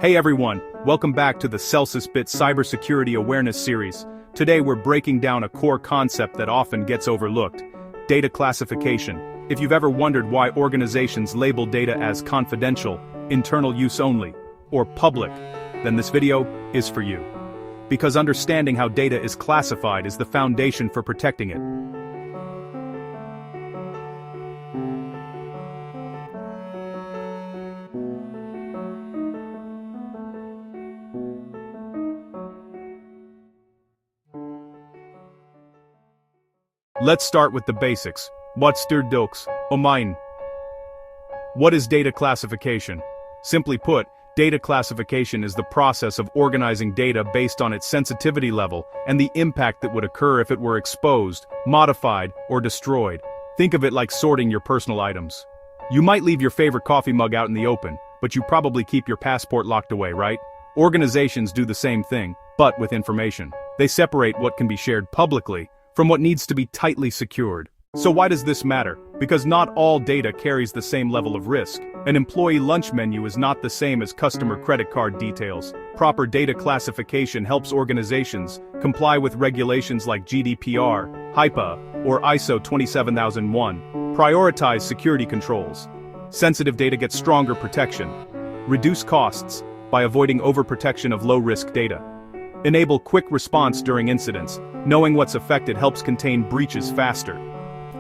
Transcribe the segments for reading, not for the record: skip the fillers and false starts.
Hey everyone, welcome back to the CyberSecurity Cybersecurity Awareness Series. Today we're breaking down a core concept that often gets overlooked: data classification. If you've ever wondered why organizations label data as confidential, internal use only, or public, then this video is for you. Because understanding how data is classified is the foundation for protecting it. Let's start with the basics. What's dokes? Mine. What is data classification? Simply put, data classification is the process of organizing data based on its sensitivity level and the impact that would occur if it were exposed, modified, or destroyed. Think of it like sorting your personal items. You might leave your favorite coffee mug out in the open, but you probably keep your passport locked away, right? Organizations do the same thing, but with information. They separate what can be shared publicly from what needs to be tightly secured. So why does this matter? Because not all data carries the same level of risk. An employee lunch menu is not the same as customer credit card details. Proper data classification helps organizations comply with regulations like GDPR, HIPAA, or ISO 27001. Prioritize security controls. Sensitive data gets stronger protection. Reduce costs by avoiding overprotection of low-risk data. Enable quick response during incidents. Knowing what's affected helps contain breaches faster.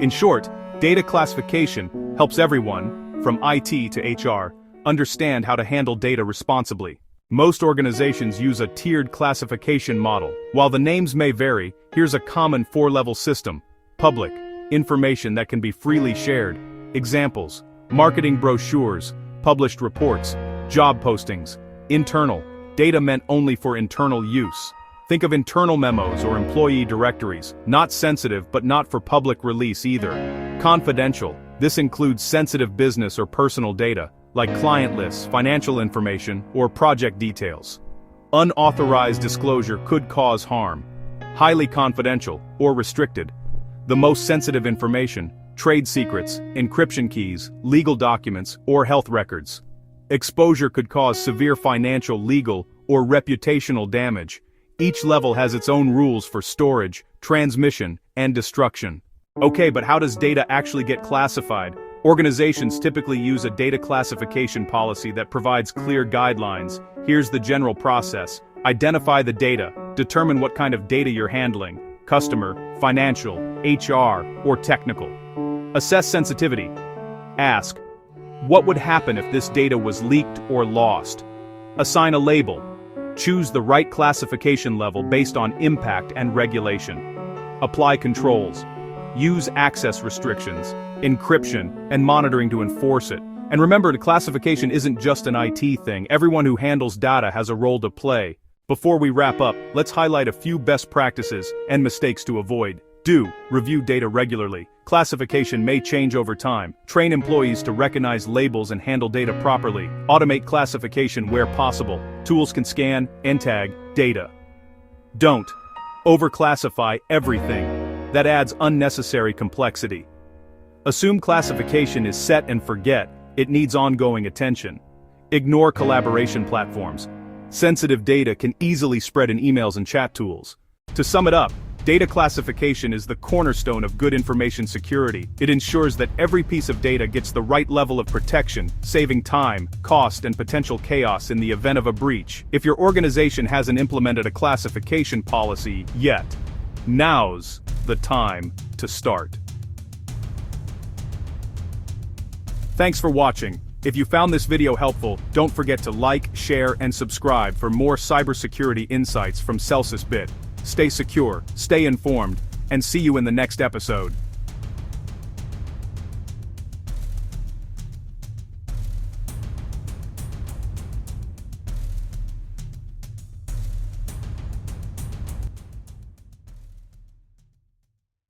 In short, data classification helps everyone, from IT to HR, understand how to handle data responsibly. Most organizations use a tiered classification model. While the names may vary, here's a common 4-level system. Public, information that can be freely shared. Examples: marketing brochures, published reports, job postings. Internal, data meant only for internal use. Think of internal memos or employee directories, not sensitive but not for public release either. Confidential, this includes sensitive business or personal data, like client lists, financial information, or project details. Unauthorized disclosure could cause harm. Highly confidential, or restricted. The most sensitive information: trade secrets, encryption keys, legal documents, or health records. Exposure could cause severe financial, legal, or reputational damage. Each level has its own rules for storage, transmission, and destruction. Okay, but how does data actually get classified? Organizations typically use a data classification policy that provides clear guidelines. Here's the general process. Identify the data. Determine what kind of data you're handling: customer, financial, HR, or technical. Assess sensitivity. Ask, what would happen if this data was leaked or lost? Assign a label. Choose the right classification level based on impact and regulation. Apply controls. Use access restrictions, encryption, and monitoring to enforce it. And remember, the classification isn't just an IT thing. Everyone who handles data has a role to play. Before we wrap up, let's highlight a few best practices and mistakes to avoid. Review data regularly. Classification may change over time. Train employees to recognize labels and handle data properly. Automate classification where possible. Tools can scan and tag data. Don't overclassify everything. That adds unnecessary complexity. Assume classification is set and forget. It needs ongoing attention. Ignore collaboration platforms. Sensitive data can easily spread in emails and chat tools. To sum it up, data classification is the cornerstone of good information security. It ensures that every piece of data gets the right level of protection, saving time, cost, and potential chaos in the event of a breach. If your organization hasn't implemented a classification policy yet, now's the time to start. Thanks for watching. If you found this video helpful, don't forget to like, share, and subscribe for more cybersecurity insights from CyberSecurity. Stay secure, stay informed, and see you in the next episode.